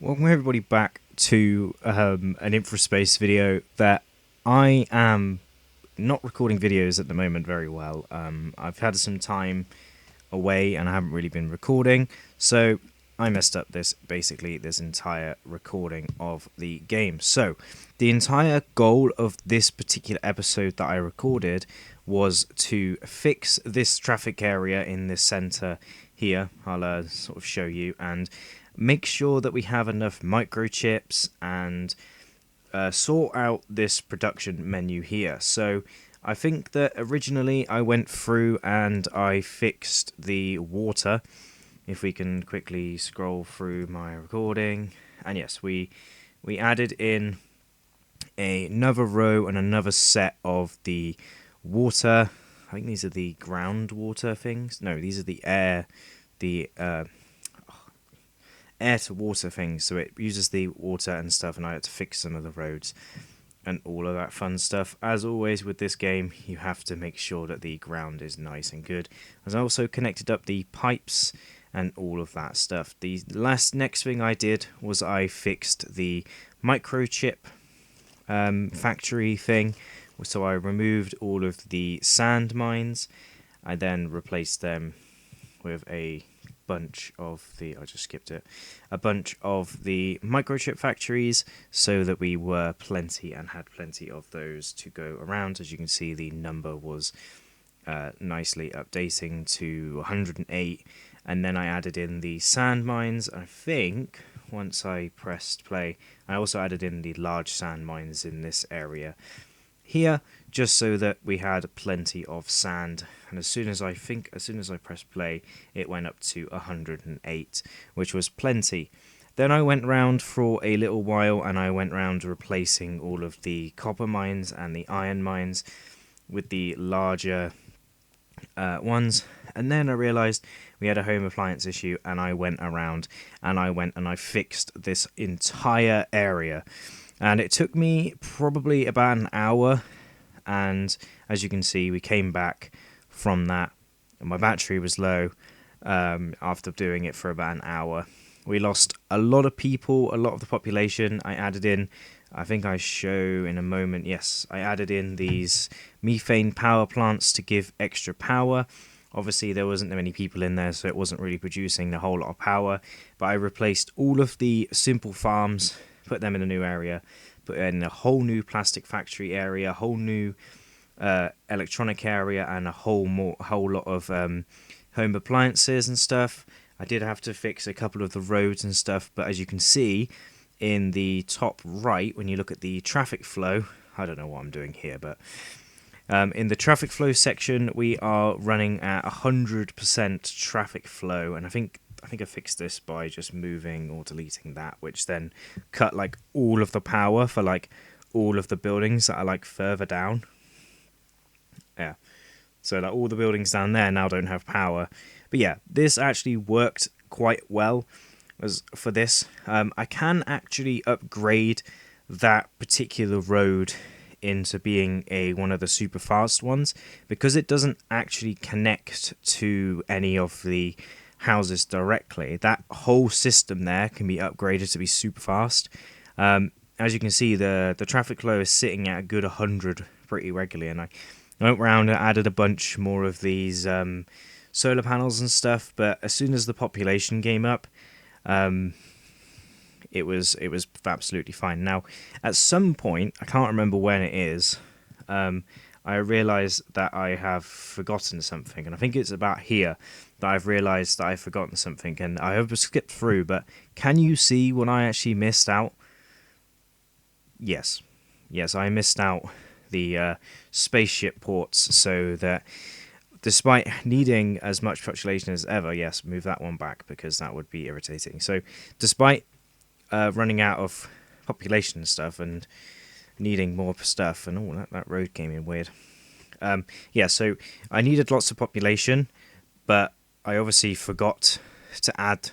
Welcome everybody back to an Infraspace video that I am not recording videos at the moment very well. I've had some time away and I haven't really been recording, so I messed up this entire recording of the game. So the entire goal of this particular episode that I recorded was to fix this traffic area in the center here. I'll sort of show you, and make sure that we have enough microchips and sort out this production menu here. So I think that originally I went through and I fixed the water. If we can quickly scroll through my recording, and yes, we added in another row and another set of the water. I think these are the groundwater things. No, these are the air to water things, so it uses the water and stuff, and I had to fix some of the roads and all of that fun stuff. As always with this game, you have to make sure that the ground is nice and good. As I also connected up the pipes and all of that stuff. The next thing I did was I fixed the microchip factory thing. So I removed all of the sand mines. I then replaced them with a bunch of the a bunch of the microchip factories, so that we were plenty and had plenty of those to go around. As you can see, the number was nicely updating to 108, and then I added in the sand mines. I think once I pressed play, I also added in the large sand mines in this area here, just so that we had plenty of sand. And as soon as I pressed play, it went up to 108, which was plenty. Then I went round for a little while, and I went round replacing all of the copper mines and the iron mines with the larger ones. And then I realized we had a home appliance issue, and I went around and I fixed this entire area. And it took me probably about an hour, and as you can see, we came back from that, and my battery was low after doing it for about an hour. We lost a lot of people, a lot of the population. I added in, I think I show in a moment, yes, I added in these methane power plants to give extra power. Obviously, there wasn't many people in there, so it wasn't really producing a whole lot of power, but I replaced all of the simple farms, put them in a new area, put in a whole new plastic factory area, a whole new electronic area, and a whole lot of home appliances and stuff. I did have to fix a couple of the roads and stuff, but as you can see in the top right, when you look at the traffic flow, I don't know what I'm doing here, but in the traffic flow section, we are running at 100% traffic flow, and I think I fixed this by just moving or deleting that, which then cut like all of the power for like all of the buildings that are like further down. Yeah, so like all the buildings down there now don't have power. But yeah, this actually worked quite well as for this. I can actually upgrade that particular road into being one of the super fast ones, because it doesn't actually connect to any of the houses directly. That whole system there can be upgraded to be super fast. As you can see, the traffic flow is sitting at a good 100 pretty regularly, and I went around and added a bunch more of these solar panels and stuff. But as soon as the population came up, it was absolutely fine. Now, at some point, I can't remember when it is, I realised that I have forgotten something, and I think it's about here that I've realised that I've forgotten something, and I have skipped through, but can you see what I actually missed out? Yes, I missed out the spaceship ports, so that despite needing as much population as ever, yes, move that one back because that would be irritating. So despite running out of population and stuff and needing more stuff, and that road came in weird. Yeah, so I needed lots of population, but I obviously forgot to add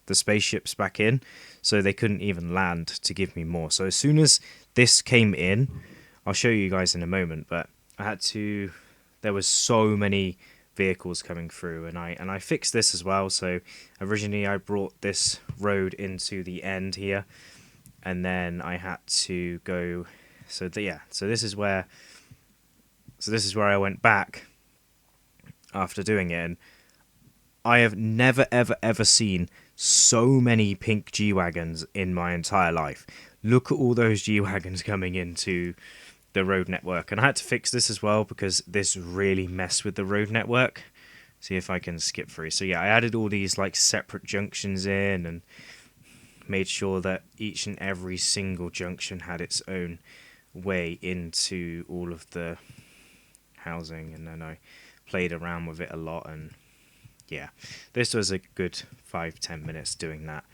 the spaceships back in, so they couldn't even land to give me more. So as soon as this came in, I'll show you guys in a moment, but I had to, there was so many vehicles coming through, and I fixed this as well. So originally I brought this road into the end here, and then I had to go. So this is where I went back after doing it, and I have never ever seen so many pink G-Wagons in my entire life. Look at all those G-Wagons coming into the road network, and I had to fix this as well because this really messed with the road network. See if I can skip through. So yeah, I added all these like separate junctions in and made sure that each and every single junction had its own way into all of the housing, and then I played around with it a lot, and yeah, this was a good 5-10 minutes doing that.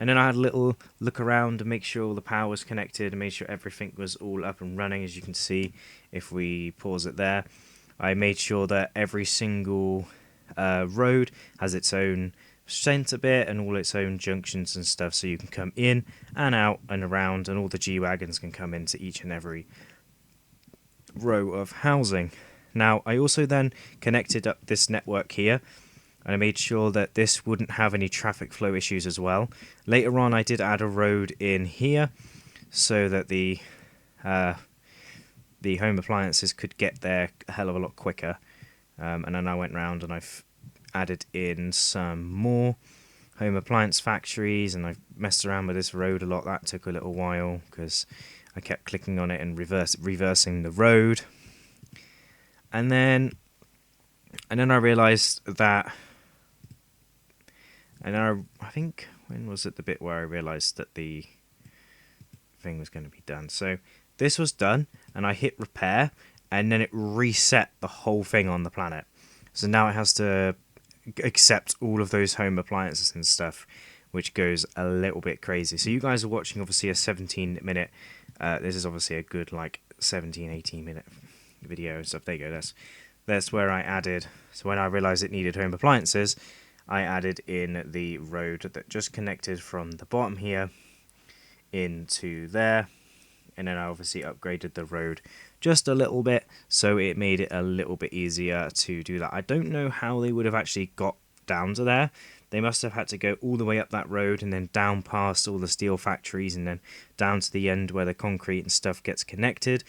And then I had a little look around to make sure all the power was connected and made sure everything was all up and running. As you can see, if we pause it there, I made sure that every single road has its own centre bit and all its own junctions and stuff, so you can come in and out and around, and all the G-Wagons can come into each and every row of housing. Now, I also then connected up this network here, and I made sure that this wouldn't have any traffic flow issues as well. Later on, I did add a road in here so that the home appliances could get there a hell of a lot quicker. And then I went round and I've added in some more home appliance factories, and I've messed around with this road a lot. That took a little while because I kept clicking on it and reversing the road. And then I realised that. And then I think, when was it the bit where I realised that the thing was going to be done? So this was done, and I hit repair, and then it reset the whole thing on the planet. So now it has to accept all of those home appliances and stuff, which goes a little bit crazy. So you guys are watching obviously a 17-minute, this is obviously a good like 17-18-minute video and stuff. There you go, that's where I added. So when I realised it needed home appliances, I added in the road that just connected from the bottom here into there, and then I obviously upgraded the road just a little bit, so it made it a little bit easier to do that. I don't know how they would have actually got down to there. They must have had to go all the way up that road and then down past all the steel factories and then down to the end where the concrete and stuff gets connected,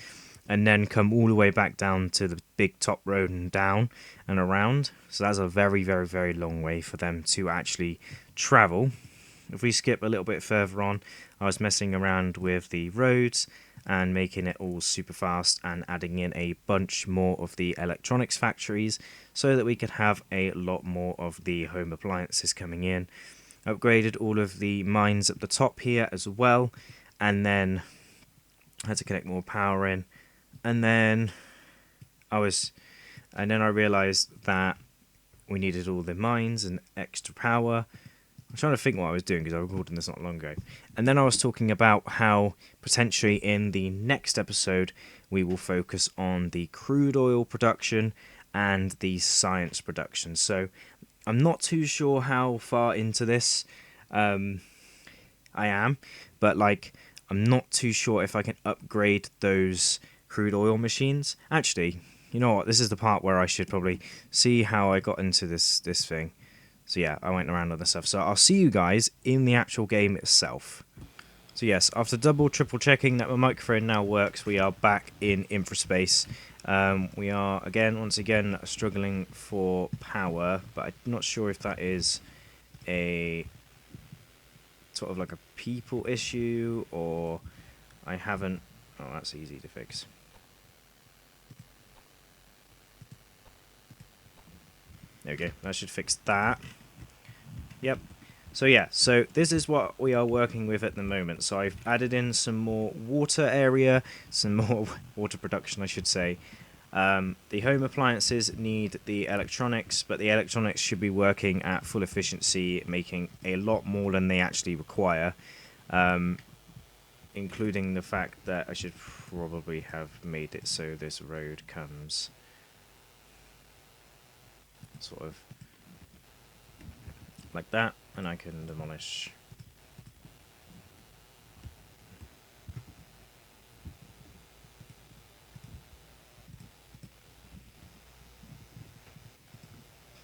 and then come all the way back down to the big top road and down and around. So that's a very, very, very long way for them to actually travel. If we skip a little bit further on, I was messing around with the roads and making it all super fast and adding in a bunch more of the electronics factories so that we could have a lot more of the home appliances coming in. Upgraded all of the mines at the top here as well, and then had to connect more power in. And then I realised that we needed all the mines and extra power. I'm trying to think what I was doing because I recorded this not long ago. And then I was talking about how potentially in the next episode we will focus on the crude oil production and the science production. So I'm not too sure how far into this I am, but like I'm not too sure if I can upgrade those crude oil machines. Actually, you know what? This is the part where I should probably see how I got into this thing. So yeah, I went around other stuff. So I'll see you guys in the actual game itself. So yes, after triple checking that my microphone now works, we are back in Infraspace. We are once again struggling for power, but I'm not sure if that is a sort of like a people issue or I haven't. Oh, that's easy to fix. There we go. That should fix that. Yep. So yeah, so this is what we are working with at the moment. So I've added in some more water area, some more water production, I should say. The home appliances need the electronics, but the electronics should be working at full efficiency, making a lot more than they actually require. Including the fact that I should probably have made it so this road comes sort of like that, and I can demolish.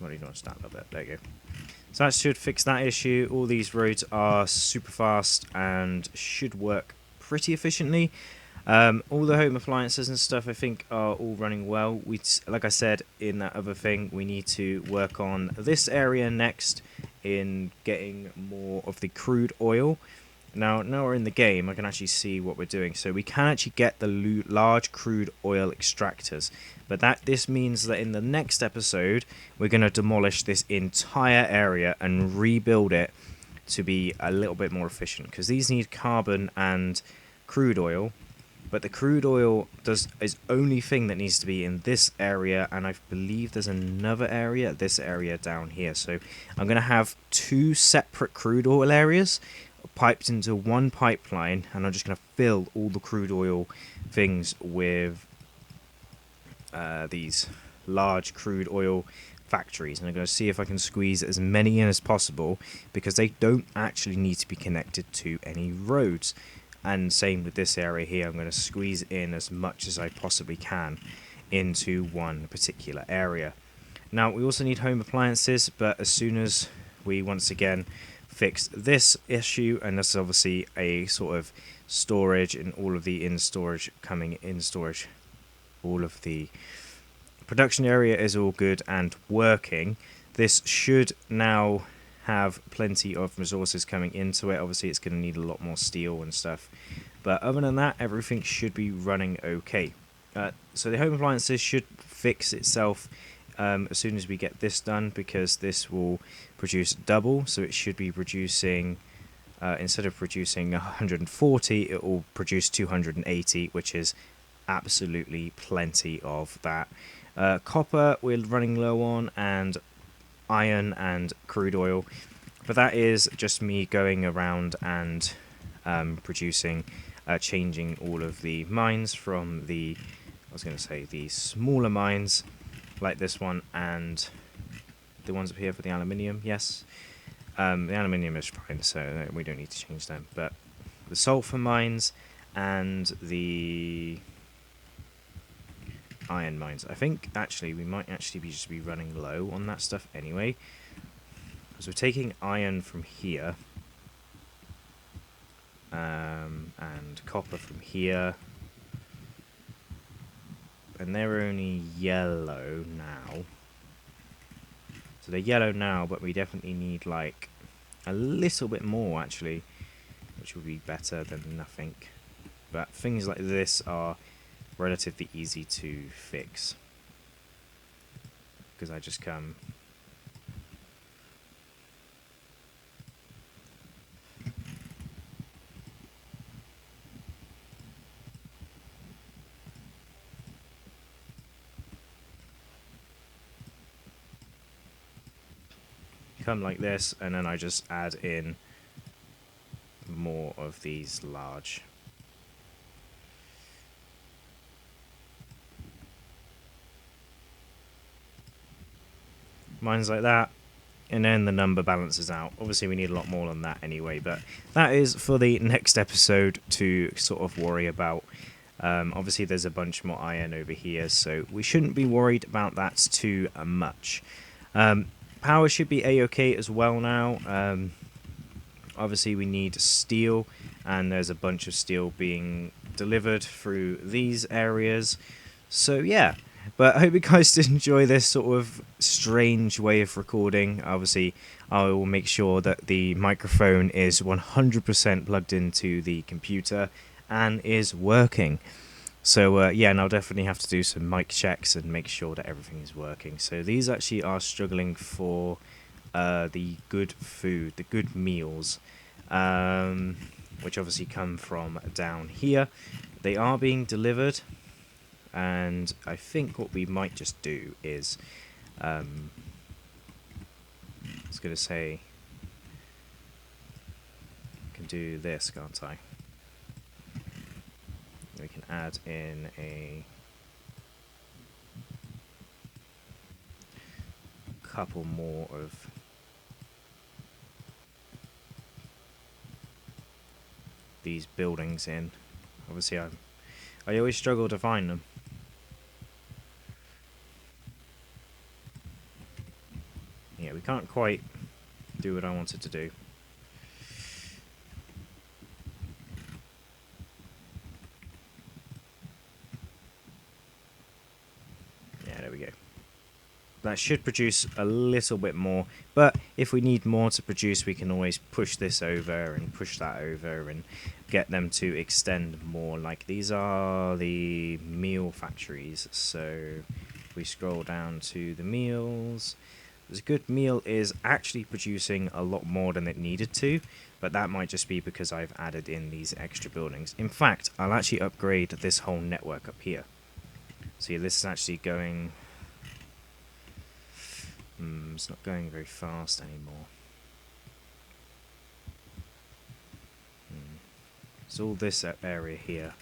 What do you want to stand a little bit? There you go. So that should fix that issue. All these roads are super fast and should work pretty efficiently. All the home appliances and stuff I think are all running well. Like I said in that other thing, we need to work on this area next in getting more of the crude oil. Now we're in the game, I can actually see what we're doing. So we can actually get the large crude oil extractors. But this means that in the next episode, we're going to demolish this entire area and rebuild it to be a little bit more efficient. Because these need carbon and crude oil. But the crude oil is only thing that needs to be in this area. And I believe there's another area, this area down here. So I'm going to have 2 separate crude oil areas piped into one pipeline, and I'm just going to fill all the crude oil things with these large crude oil factories, and I'm going to see if I can squeeze as many in as possible, because they don't actually need to be connected to any roads. And same with this area here, I'm going to squeeze in as much as I possibly can into one particular area. Now we also need home appliances, but as soon as we once again fix this issue, and that's obviously a sort of storage and all of the coming in storage, all of the production area is all good and working. This should now have plenty of resources coming into it. Obviously it's going to need a lot more steel and stuff, but other than that everything should be running okay. So the home appliances should fix itself as soon as we get this done, because this will produce double, so it should be producing instead of producing 140, it will produce 280, which is absolutely plenty of that. Copper we're running low on, and iron and crude oil, but that is just me going around and changing all of the mines from the smaller mines like this one, and the ones up here for the aluminium. Yes, the aluminium is fine, so we don't need to change them, but the sulfur mines and the iron mines, I think actually we might actually be running low on that stuff anyway, because we're taking iron from here and copper from here, and they're only yellow now. So they're yellow now, but we definitely need like a little bit more actually, which would be better than nothing. But things like this are relatively easy to fix, because I just come like this, and then I just add in more of these large mines like that, and then the number balances out. Obviously we need a lot more than that anyway, but that is for the next episode to sort of worry about. Obviously there's a bunch more iron over here, so we shouldn't be worried about that too much. Power should be a-okay as well now. Obviously we need steel, and there's a bunch of steel being delivered through these areas, so yeah. But I hope you guys did enjoy this sort of strange way of recording. Obviously I will make sure that the microphone is 100% plugged into the computer and is working. So yeah, and I'll definitely have to do some mic checks and make sure that everything is working. So these actually are struggling for the good food, the good meals, which obviously come from down here. They are being delivered, and I think what we might just do is, I was going to say, I can do this, can't I? We can add in a couple more of these buildings in. Obviously I always struggle to find them. Can't quite do what I wanted to do. Yeah, there we go. That should produce a little bit more, but if we need more to produce, we can always push this over and push that over and get them to extend more. Like, these are the meal factories, so if we scroll down to the meals, this good meal is actually producing a lot more than it needed to, but that might just be because I've added in these extra buildings. In fact, I'll actually upgrade this whole network up here. See, this is actually going... it's not going very fast anymore. It's all this area here.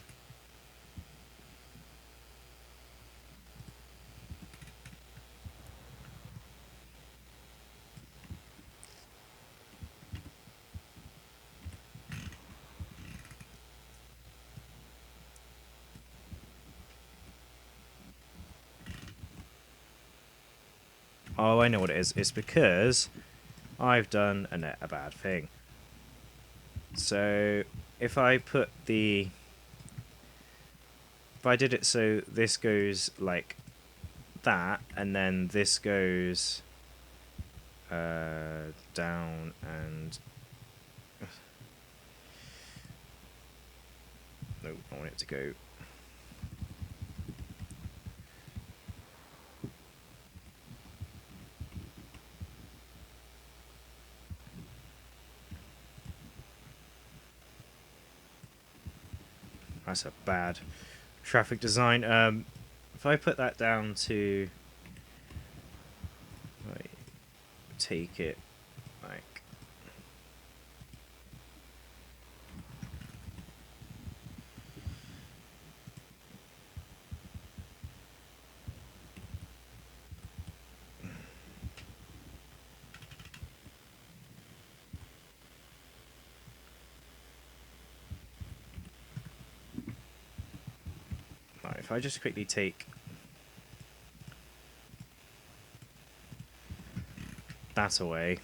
Oh, I know what it is. It's because I've done a bad thing. So, if I put the... If I did it so this goes like that, and then this goes down and... Nope, I want it to go... That's a bad traffic design. If I put that down to... Right, take it like... Right, if I just quickly take that away.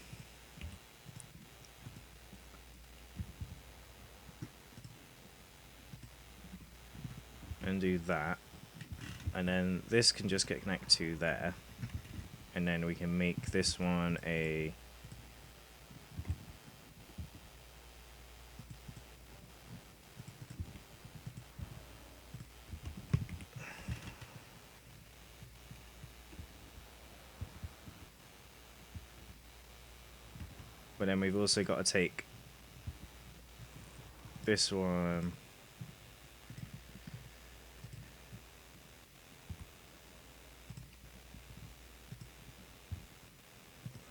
And do that. And then this can just get connected to there. And then we can make this one a... But then we've also got to take this one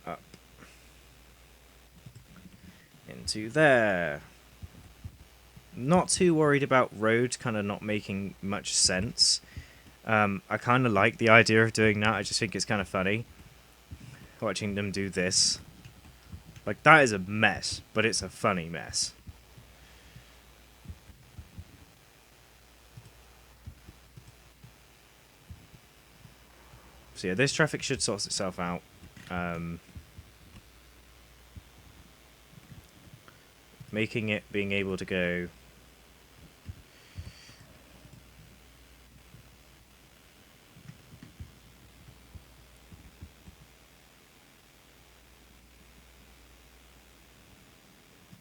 up into there. Not too worried about roads kind of not making much sense. I kind of like the idea of doing that. I just think it's kind of funny watching them do this. Like, that is a mess, but it's a funny mess. So yeah, this traffic should sort itself out. Making it being able to go...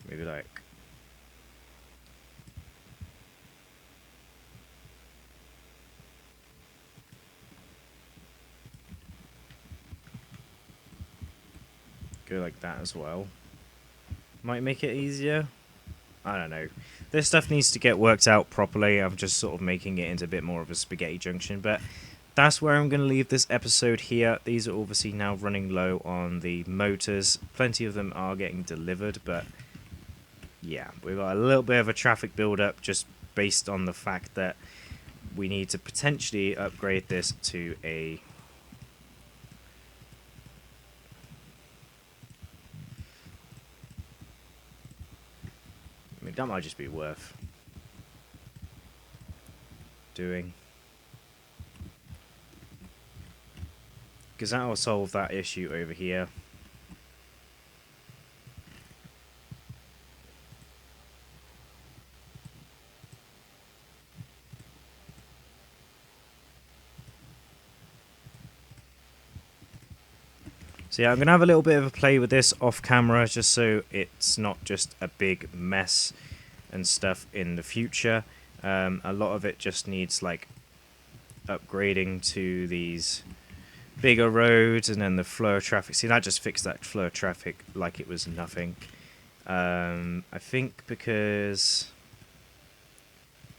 Maybe like... Go like that as well. Might make it easier. I don't know. This stuff needs to get worked out properly. I'm just sort of making it into a bit more of a spaghetti junction. But that's where I'm going to leave this episode here. These are obviously now running low on the motors. Plenty of them are getting delivered, but... yeah, we've got a little bit of a traffic build-up just based on the fact that we need to potentially upgrade this to a... I mean, that might just be worth doing. Because that will solve that issue over here. So yeah, I'm going to have a little bit of a play with this off camera just so it's not just a big mess and stuff in the future. A lot of it just needs like upgrading to these bigger roads and then the flow of traffic. See, that just fixed that flow of traffic like it was nothing. I think because,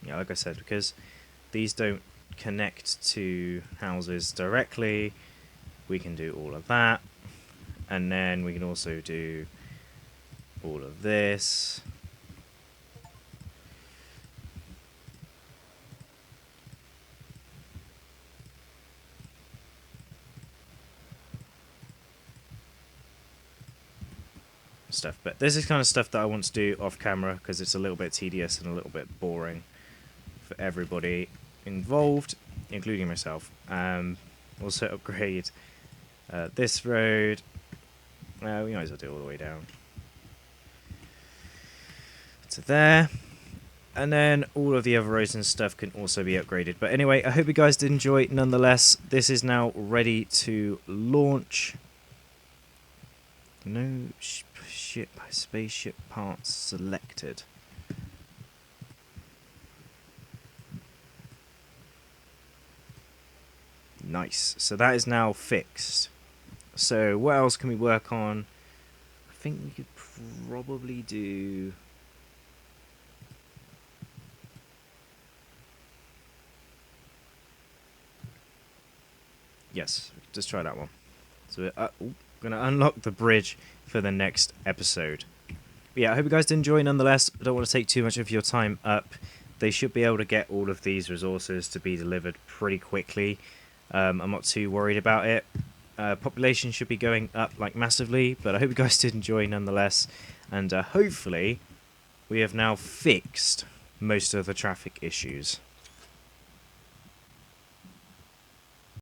yeah, like I said, because these don't connect to houses directly, we can do all of that. And then we can also do all of this. Stuff, but this is kind of stuff that I want to do off camera because it's a little bit tedious and a little bit boring for everybody involved, including myself. Also upgrade this road. We might as well do it all the way down to there, and then all of the other roads and stuff can also be upgraded. But anyway, I hope you guys did enjoy it nonetheless. This is now ready to launch. No spaceship parts selected. Nice. So that is now fixed. So what else can we work on? I think we could probably do... Yes, just try that one. So we're going to unlock the bridge for the next episode. But yeah, I hope you guys did enjoy nonetheless. I don't want to take too much of your time up. They should be able to get all of these resources to be delivered pretty quickly. I'm not too worried about it. Population should be going up like massively, but I hope you guys did enjoy nonetheless. And hopefully we have now fixed most of the traffic issues.